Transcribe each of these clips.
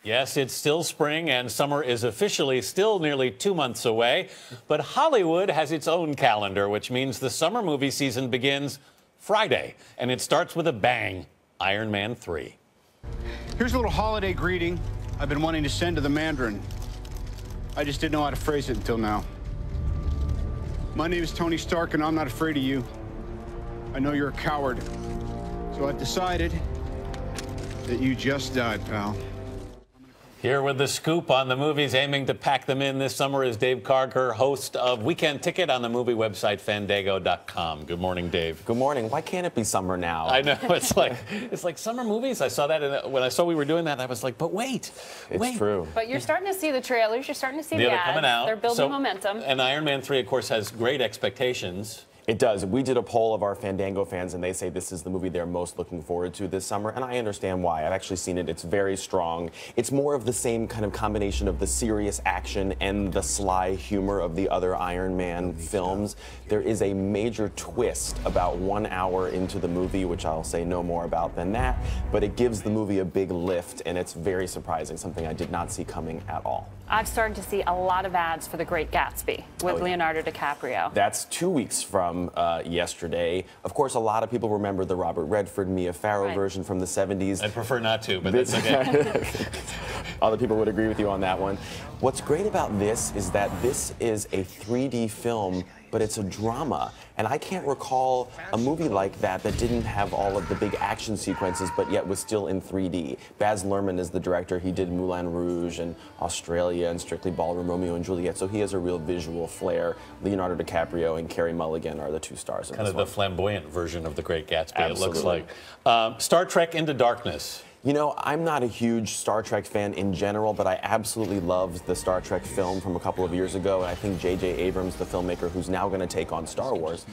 Yes, it's still spring and summer is officially still nearly 2 months away. But Hollywood has its own calendar, which means the summer movie season begins Friday. And it starts with a bang, Iron Man 3. Here's a little holiday greeting I've been wanting to send to the Mandarin. I just didn't know how to phrase it until now. My name is Tony Stark, and I'm not afraid of you. I know you're a coward. So I've decided that you just died, pal. Here with the scoop on the movies aiming to pack them in this summer is Dave Karger, host of Weekend Ticket on the movie website Fandango.com. Good morning, Dave. Good morning. Why can't it be summer now? I know. It's like summer movies. I saw that when I saw we were doing that. I was like, but wait. It's true. But you're starting to see the trailers. You're starting to see the They're ads. coming out. They're building momentum. And Iron Man 3, of course, has great expectations. It does. We did a poll of our Fandango fans, and they say this is the movie they're most looking forward to this summer, and I understand why. I've actually seen it. It's very strong. It's more of the same kind of combination of the serious action and the sly humor of the other Iron Man films. There is a major twist about 1 hour into the movie, which I'll say no more about than that, but it gives the movie a big lift, and it's very surprising, something I did not see coming at all. I've started to see a lot of ads for The Great Gatsby with Leonardo DiCaprio. That's 2 weeks from yesterday. Of course, a lot of people remember the Robert Redford, Mia Farrow version from the 70s. I'd prefer not to, but that's okay. Other people would agree with you on that one. What's great about this is that this is a 3D film, but it's a drama. And I can't recall a movie like that that didn't have all of the big action sequences, but yet was still in 3D. Baz Luhrmann is the director. He did Moulin Rouge and Australia and Strictly Ballroom, Romeo and Juliet, so he has a real visual flair. Leonardo DiCaprio and Carey Mulligan are the two stars of kind of this one. the flamboyant version of The Great Gatsby, Absolutely. it looks like. Star Trek Into Darkness. You know, I'm not a huge Star Trek fan in general, but I absolutely loved the Star Trek film from a couple of years ago, and I think J.J. Abrams, the filmmaker who's now going to take on Star Wars,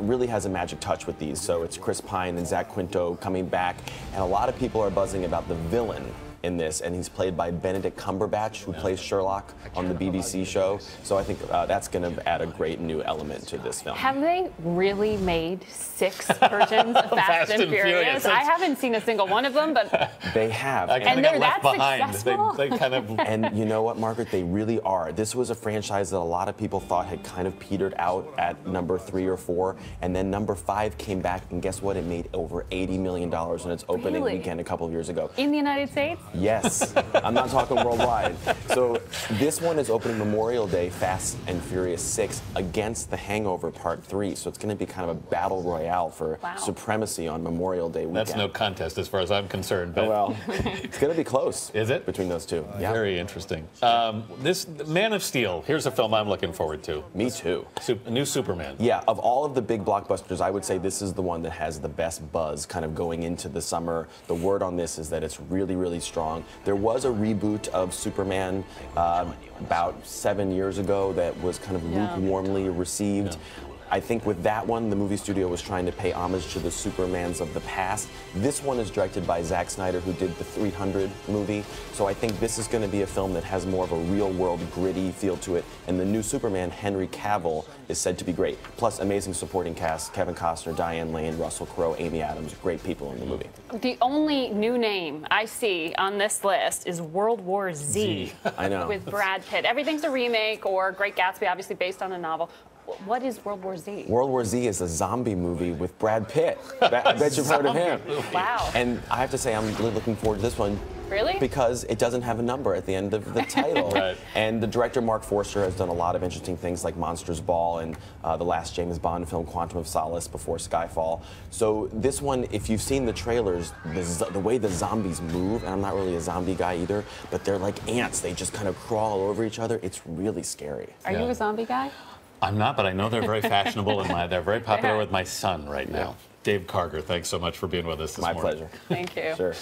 really has a magic touch with these. So it's Chris Pine and Zach Quinto coming back, and a lot of people are buzzing about the villain in this, and he's played by Benedict Cumberbatch, who plays Sherlock on the BBC show. So I think that's going to add a great new element to this film. Have they really made 6 versions of Fast and Furious? I haven't seen a single one of them, but they have. And they're that successful? They kind of. And you know what, Margaret? They really are. This was a franchise that a lot of people thought had kind of petered out at number 3 or 4, and then number 5 came back, and guess what? It made over $80 million in its opening weekend a couple of years ago. In the United States? Yes. I'm not talking worldwide. So this one is opening Memorial Day, Fast and Furious 6, against The Hangover Part 3. So it's going to be kind of a battle royale for supremacy on Memorial Day weekend. That's no contest as far as I'm concerned. But well, it's going to be close. Is it? Between those two. Yeah. Very interesting. This Man of Steel, here's a film I'm looking forward to. Me too. New Superman. Yeah, of all of the big blockbusters, I would say this is the one that has the best buzz kind of going into the summer. The word on this is that it's really, really strong. There was a reboot of Superman about 7 years ago that was kind of lukewarmly received. I think with that one, the movie studio was trying to pay homage to the Supermans of the past. This one is directed by Zack Snyder, who did the 300 movie. So I think this is going to be a film that has more of a real-world, gritty feel to it. And the new Superman, Henry Cavill, is said to be great. Plus, amazing supporting cast: Kevin Costner, Diane Lane, Russell Crowe, Amy Adams. Great people in the movie. The only new name I see on this list is World War Z. I know. With Brad Pitt. Everything's a remake, or Great Gatsby, obviously based on a novel. What is World War Z? World War Z is a zombie movie with Brad Pitt. I bet you've heard of him. Wow. And I have to say, I'm really looking forward to this one. Really? Because it doesn't have a number at the end of the title. Right. And the director, Mark Forster, has done a lot of interesting things like Monsters Ball and the last James Bond film, Quantum of Solace, before Skyfall. So this one, if you've seen the trailers, the way the zombies move, and I'm not really a zombie guy either, but they're like ants. They just kind of crawl over each other. It's really scary. Are you a zombie guy? I'm not, but I know they're very fashionable and they're very popular with my son right now. Dave Karger, thanks so much for being with us this morning. My pleasure. Thank you. Sure.